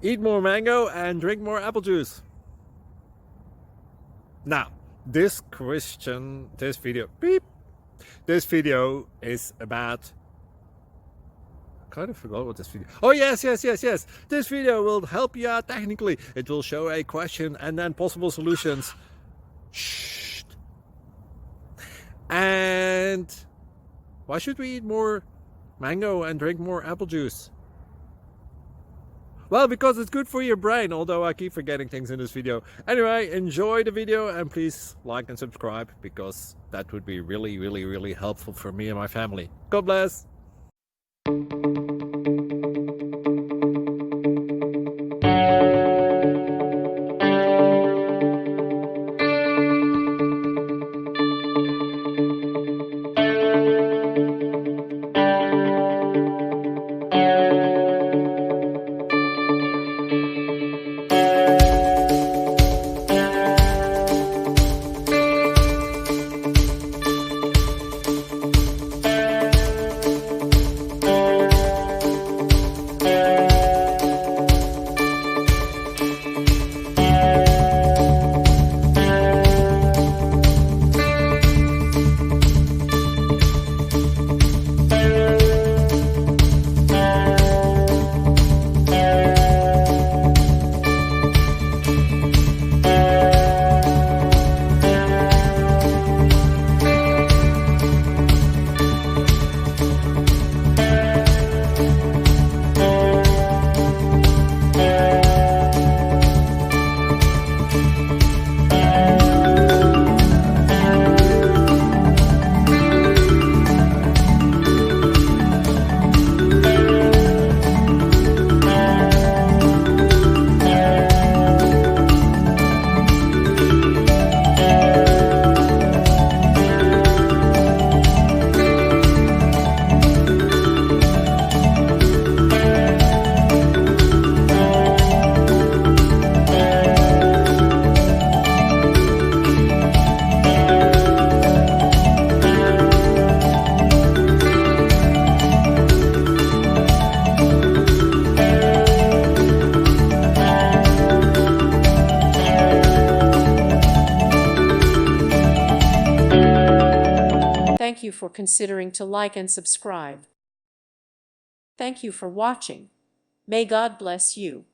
eat more mango and drink more apple juice. Now, this video is about, I kind of forgot what this video. Oh yes. This video will help you out technically. It will show a question and then possible solutions. Shh. And why should we eat more mango and drink more apple juice? Well, because it's good for your brain, although I keep forgetting things in this video. Anyway, enjoy the video and please like and subscribe, because that would be really helpful for me and my family. God bless! Thank you for considering to like and subscribe. Thank you for watching. May God bless you.